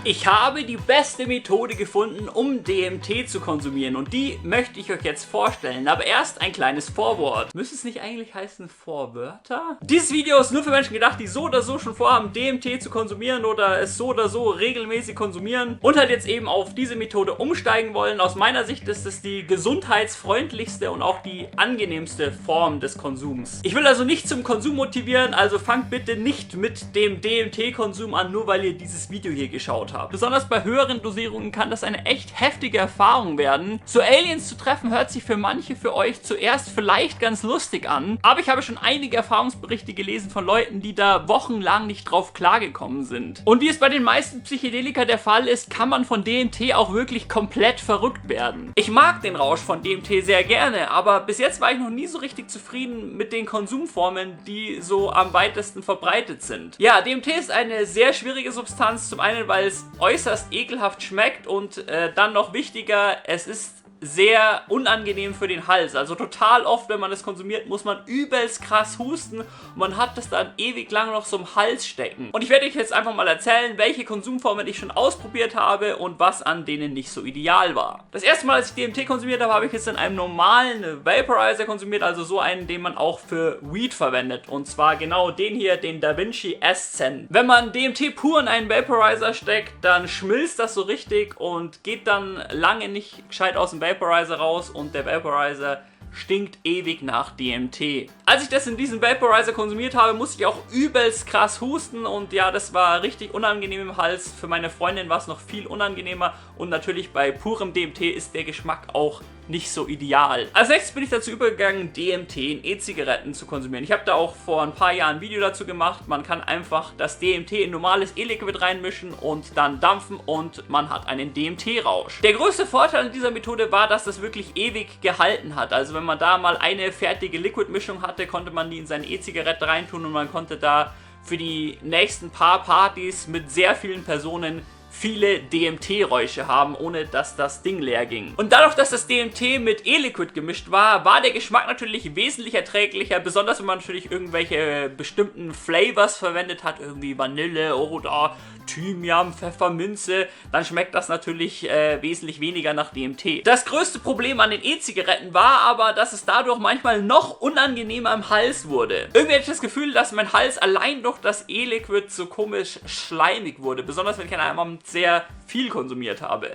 Ich habe die beste Methode gefunden, um DMT zu konsumieren und die möchte ich euch jetzt vorstellen. Aber erst ein kleines Vorwort. Müsste es nicht eigentlich heißen Vorwörter? Dieses Video ist nur für Menschen gedacht, die so oder so schon vorhaben, DMT zu konsumieren oder es so oder so regelmäßig konsumieren und halt jetzt eben auf diese Methode umsteigen wollen. Aus meiner Sicht ist es die gesundheitsfreundlichste und auch die angenehmste Form des Konsums. Ich will also nicht zum Konsum motivieren, also fangt bitte nicht mit dem DMT-Konsum an, nur weil ihr dieses Video hier geschaut habt. Besonders bei höheren Dosierungen kann das eine echt heftige Erfahrung werden. So Aliens zu treffen hört sich für manche für euch zuerst vielleicht ganz lustig an, aber ich habe schon einige Erfahrungsberichte gelesen von Leuten, die da wochenlang nicht drauf klargekommen sind. Und wie es bei den meisten Psychedelika der Fall ist, kann man von DMT auch wirklich komplett verrückt werden. Ich mag den Rausch von DMT sehr gerne, aber bis jetzt war ich noch nie so richtig zufrieden mit den Konsumformen, die so am weitesten verbreitet sind. Ja, DMT ist eine sehr schwierige Substanz, zum einen, weil es äußerst ekelhaft schmeckt und dann noch wichtiger, es ist sehr unangenehm für den Hals. Also total oft, wenn man das konsumiert, muss man übelst krass husten und man hat das dann ewig lang noch so im Hals stecken. Und ich werde euch jetzt einfach mal erzählen, welche Konsumformen ich schon ausprobiert habe und was an denen nicht so ideal war. Das erste Mal, als ich DMT konsumiert habe, habe ich jetzt in einem normalen Vaporizer konsumiert, also so einen, den man auch für Weed verwendet. Und zwar genau den hier, den DaVinci S10. Wenn man DMT pur in einen Vaporizer steckt, dann schmilzt das so richtig und geht dann lange nicht gescheit aus dem Vaporizer raus und der Vaporizer stinkt ewig nach DMT. Als ich das in diesem Vaporizer konsumiert habe, musste ich auch übelst krass husten und ja, das war richtig unangenehm im Hals. Für meine Freundin war es noch viel unangenehmer und natürlich bei purem DMT ist der Geschmack auch nicht so ideal. Als nächstes bin ich dazu übergegangen, DMT in E-Zigaretten zu konsumieren. Ich habe da auch vor ein paar Jahren ein Video dazu gemacht. Man kann einfach das DMT in normales E-Liquid reinmischen und dann dampfen und man hat einen DMT-Rausch. Der größte Vorteil an dieser Methode war, dass das wirklich ewig gehalten hat. Also wenn man da mal eine fertige Liquid-Mischung hatte, konnte man die in seine E-Zigarette reintun und man konnte da für die nächsten paar Partys mit sehr vielen Personen viele DMT-Räusche haben, ohne dass das Ding leer ging. Und dadurch, dass das DMT mit E-Liquid gemischt war, war der Geschmack natürlich wesentlich erträglicher, besonders wenn man natürlich irgendwelche bestimmten Flavors verwendet hat, irgendwie Vanille oder Thymian, Pfefferminze, dann schmeckt das natürlich wesentlich weniger nach DMT. Das größte Problem an den E-Zigaretten war aber, dass es dadurch manchmal noch unangenehmer im Hals wurde. Irgendwie hatte ich das Gefühl, dass mein Hals allein durch das E-Liquid so komisch schleimig wurde, besonders wenn ich an einem Abend sehr viel konsumiert habe.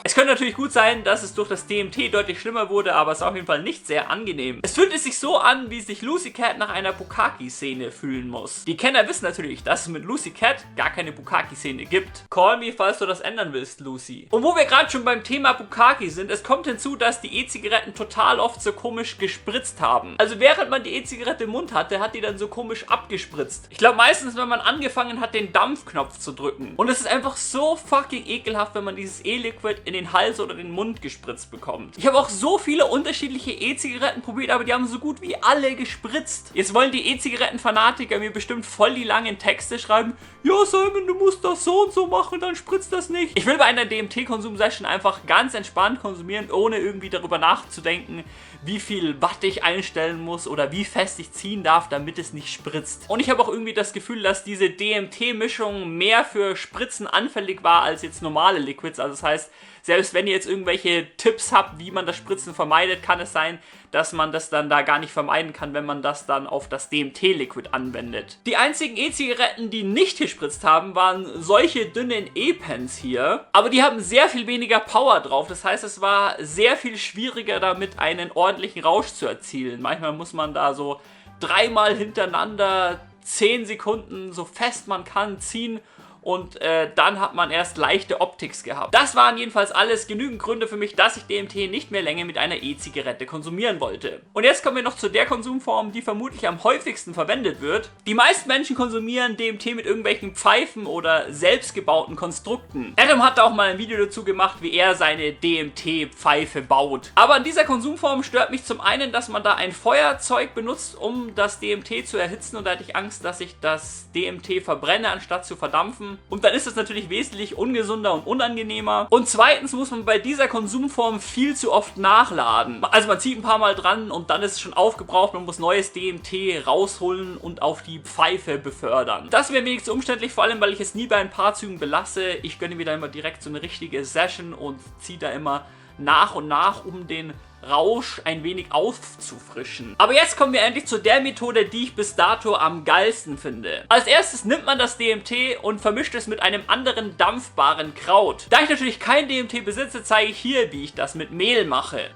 Es könnte natürlich gut sein, dass es durch das DMT deutlich schlimmer wurde, aber es ist auf jeden Fall nicht sehr angenehm. Es fühlt sich so an, wie sich Lucy Cat nach einer Bukkake-Szene fühlen muss. Die Kenner wissen natürlich, dass es mit Lucy Cat gar keine Bukkake-Szene gibt. Call me, falls du das ändern willst, Lucy. Und wo wir gerade schon beim Thema Bukkake sind, es kommt hinzu, dass die E-Zigaretten total oft so komisch gespritzt haben. Also während man die E-Zigarette im Mund hatte, hat die dann so komisch abgespritzt. Ich glaube meistens, wenn man angefangen hat, den Dampfknopf zu drücken. Und es ist einfach so fucking ekelhaft, wenn man dieses E-Liquid in den Hals oder den Mund gespritzt bekommt. Ich habe auch so viele unterschiedliche E-Zigaretten probiert, aber die haben so gut wie alle gespritzt. Jetzt wollen die E-Zigaretten-Fanatiker mir bestimmt voll die langen Texte schreiben. Ja, Simon, du musst das so und so machen, dann spritzt das nicht. Ich will bei einer DMT-Konsum-Session einfach ganz entspannt konsumieren, ohne irgendwie darüber nachzudenken, wie viel Watt ich einstellen muss oder wie fest ich ziehen darf, damit es nicht spritzt. Und ich habe auch irgendwie das Gefühl, dass diese DMT-Mischung mehr für Spritzen anfällig war als jetzt normale Liquids. Also das heißt, selbst wenn ihr jetzt irgendwelche Tipps habt, wie man das Spritzen vermeidet, kann es sein, dass man das dann da gar nicht vermeiden kann, wenn man das dann auf das DMT-Liquid anwendet. Die einzigen E-Zigaretten, die nicht gespritzt haben, waren solche dünnen E-Pens hier. Aber die haben sehr viel weniger Power drauf. Das heißt, es war sehr viel schwieriger damit, einen ordentlichen Rausch zu erzielen. Manchmal muss man da so dreimal hintereinander 10 Sekunden so fest man kann ziehen. Und dann hat man erst leichte Optics gehabt. Das waren jedenfalls alles genügend Gründe für mich, dass ich DMT nicht mehr länger mit einer E-Zigarette konsumieren wollte. Und jetzt kommen wir noch zu der Konsumform, die vermutlich am häufigsten verwendet wird. Die meisten Menschen konsumieren DMT mit irgendwelchen Pfeifen oder selbstgebauten Konstrukten. Adam hat da auch mal ein Video dazu gemacht, wie er seine DMT-Pfeife baut. Aber an dieser Konsumform stört mich zum einen, dass man da ein Feuerzeug benutzt, um das DMT zu erhitzen. Und da hatte ich Angst, dass ich das DMT verbrenne, anstatt zu verdampfen. haben und dann ist es natürlich wesentlich ungesunder und unangenehmer. Und zweitens muss man bei dieser Konsumform viel zu oft nachladen. Also man zieht ein paar Mal dran und dann ist es schon aufgebraucht, man muss neues DMT rausholen und auf die Pfeife befördern. Das wäre wenig zu umständlich, vor allem weil ich es nie bei ein paar Zügen belasse. Ich gönne mir da immer direkt so eine richtige Session und ziehe da immer nach und nach, um den Rausch ein wenig aufzufrischen. Aber jetzt kommen wir endlich zu der Methode, die ich bis dato am geilsten finde. Als erstes nimmt man das DMT und vermischt es mit einem anderen dampfbaren Kraut. Da ich natürlich kein DMT besitze, zeige ich hier, wie ich das mit Mehl mache.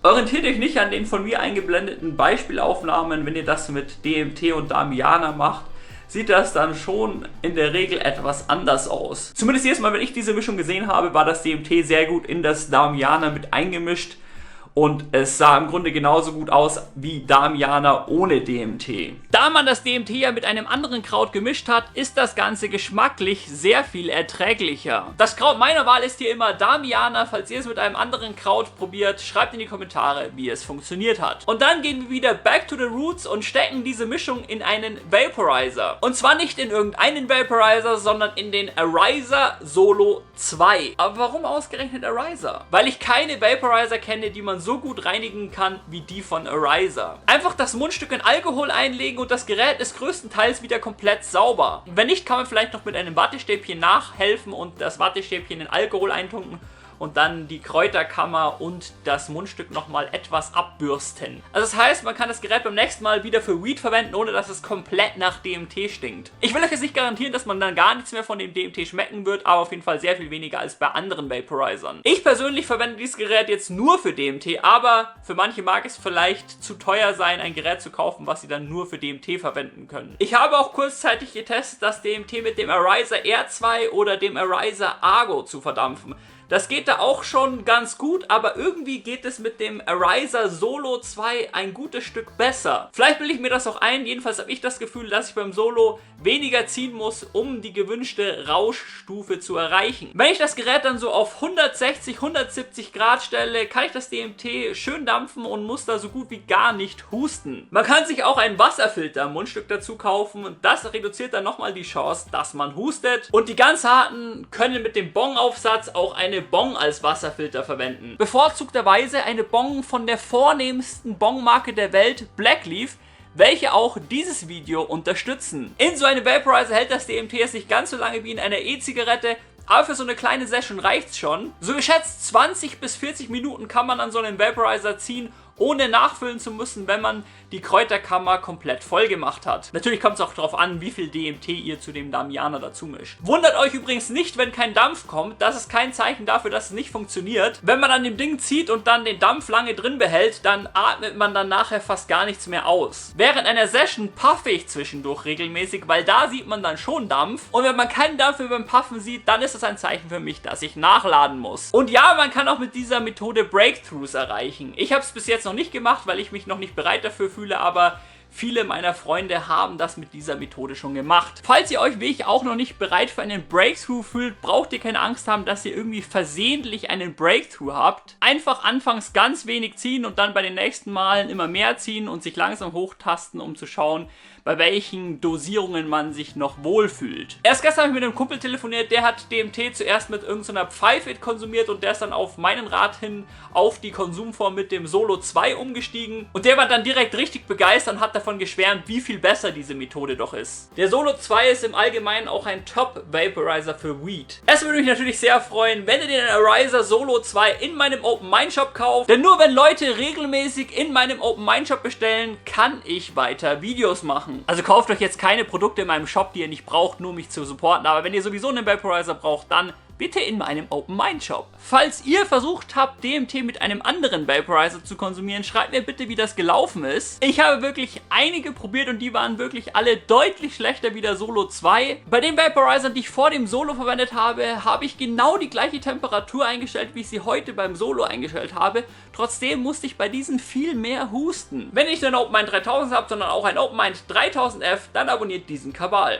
Orientiert euch nicht an den von mir eingeblendeten Beispielaufnahmen, wenn ihr das mit DMT und Damiana macht. Sieht das dann schon in der Regel etwas anders aus. Zumindest jedes Mal, wenn ich diese Mischung gesehen habe, war das DMT sehr gut in das Damiana mit eingemischt. Und es sah im Grunde genauso gut aus wie Damiana ohne DMT. Da man das DMT ja mit einem anderen Kraut gemischt hat, ist das Ganze geschmacklich sehr viel erträglicher. Das Kraut meiner Wahl ist hier immer Damiana. Falls ihr es mit einem anderen Kraut probiert, schreibt in die Kommentare, wie es funktioniert hat. Und dann gehen wir wieder back to the roots und stecken diese Mischung in einen Vaporizer. Und zwar nicht in irgendeinen Vaporizer, sondern in den Ariza Solo 2. Aber warum ausgerechnet Ariza? Weil ich keine Vaporizer kenne, die man so gut reinigen kann wie die von Ariza. Einfach das Mundstück in Alkohol einlegen und das Gerät ist größtenteils wieder komplett sauber. Wenn nicht, kann man vielleicht noch mit einem Wattestäbchen nachhelfen und das Wattestäbchen in Alkohol eintunken und dann die Kräuterkammer und das Mundstück nochmal etwas abbürsten. Also das heißt, man kann das Gerät beim nächsten Mal wieder für Weed verwenden, ohne dass es komplett nach DMT stinkt. Ich will euch jetzt nicht garantieren, dass man dann gar nichts mehr von dem DMT schmecken wird, aber auf jeden Fall sehr viel weniger als bei anderen Vaporizern. Ich persönlich verwende dieses Gerät jetzt nur für DMT, aber für manche mag es vielleicht zu teuer sein, ein Gerät zu kaufen, was sie dann nur für DMT verwenden können. Ich habe auch kurzzeitig getestet, das DMT mit dem Ariza R2 oder dem Ariza Argo zu verdampfen. Das geht da auch schon ganz gut, aber irgendwie geht es mit dem Ariza Solo 2 ein gutes Stück besser. Vielleicht bilde ich mir das auch ein, jedenfalls habe ich das Gefühl, dass ich beim Solo weniger ziehen muss, um die gewünschte Rauschstufe zu erreichen. Wenn ich das Gerät dann so auf 160, 170 Grad stelle, kann ich das DMT schön dampfen und muss da so gut wie gar nicht husten. Man kann sich auch einen Wasserfilter am Mundstück dazu kaufen und das reduziert dann nochmal die Chance, dass man hustet. Und die ganz harten können mit dem Bong-Aufsatz auch eine Bong als Wasserfilter verwenden. Bevorzugterweise eine Bong von der vornehmsten Bong-Marke der Welt, Blackleaf, welche auch dieses Video unterstützen. In so einem Vaporizer hält das DMT jetzt nicht ganz so lange wie in einer E-Zigarette, aber für so eine kleine Session reicht's schon. So geschätzt 20 bis 40 Minuten kann man an so einem Vaporizer ziehen, ohne nachfüllen zu müssen, wenn man die Kräuterkammer komplett voll gemacht hat. Natürlich kommt es auch darauf an, wie viel DMT ihr zu dem Damiana dazu mischt. Wundert euch übrigens nicht, wenn kein Dampf kommt. Das ist kein Zeichen dafür, dass es nicht funktioniert. Wenn man an dem Ding zieht und dann den Dampf lange drin behält, dann atmet man dann nachher fast gar nichts mehr aus. Während einer Session puffe ich zwischendurch regelmäßig, weil da sieht man dann schon Dampf. Und wenn man keinen Dampf mehr beim Puffen sieht, dann ist das ein Zeichen für mich, dass ich nachladen muss. Und ja, man kann auch mit dieser Methode Breakthroughs erreichen. Ich habe es bis jetzt noch nicht gemacht, weil ich mich noch nicht bereit dafür fühle, aber viele meiner Freunde haben das mit dieser Methode schon gemacht. Falls ihr euch wie ich auch noch nicht bereit für einen Breakthrough fühlt, braucht ihr keine Angst haben, dass ihr irgendwie versehentlich einen Breakthrough habt. Einfach anfangs ganz wenig ziehen und dann bei den nächsten Malen immer mehr ziehen und sich langsam hochtasten, um zu schauen, bei welchen Dosierungen man sich noch wohlfühlt. Erst gestern habe ich mit einem Kumpel telefoniert, der hat DMT zuerst mit irgendeiner Pfeife konsumiert und der ist dann auf meinen Rat hin auf die Konsumform mit dem Solo 2 umgestiegen und der war dann direkt richtig begeistert und hat davon geschwärmt, wie viel besser diese Methode doch ist. Der Solo 2 ist im Allgemeinen auch ein Top-Vaporizer für Weed. Es würde mich natürlich sehr freuen, wenn ihr den Ariza Solo 2 in meinem Open Mind Shop kauft, denn nur wenn Leute regelmäßig in meinem Open Mind Shop bestellen, kann ich weiter Videos machen. Also kauft euch jetzt keine Produkte in meinem Shop, die ihr nicht braucht, nur um mich zu supporten, aber wenn ihr sowieso einen Vaporizer braucht, dann bitte in meinem Open Mind Shop. Falls ihr versucht habt, DMT mit einem anderen Vaporizer zu konsumieren, schreibt mir bitte, wie das gelaufen ist. Ich habe wirklich einige probiert und die waren wirklich alle deutlich schlechter wie der Solo 2. Bei den Vaporizern, die ich vor dem Solo verwendet habe, habe ich genau die gleiche Temperatur eingestellt, wie ich sie heute beim Solo eingestellt habe. Trotzdem musste ich bei diesen viel mehr husten. Wenn ihr nicht nur ein Open Mind 3000 habt, sondern auch ein Open Mind 3000F, dann abonniert diesen Kabal.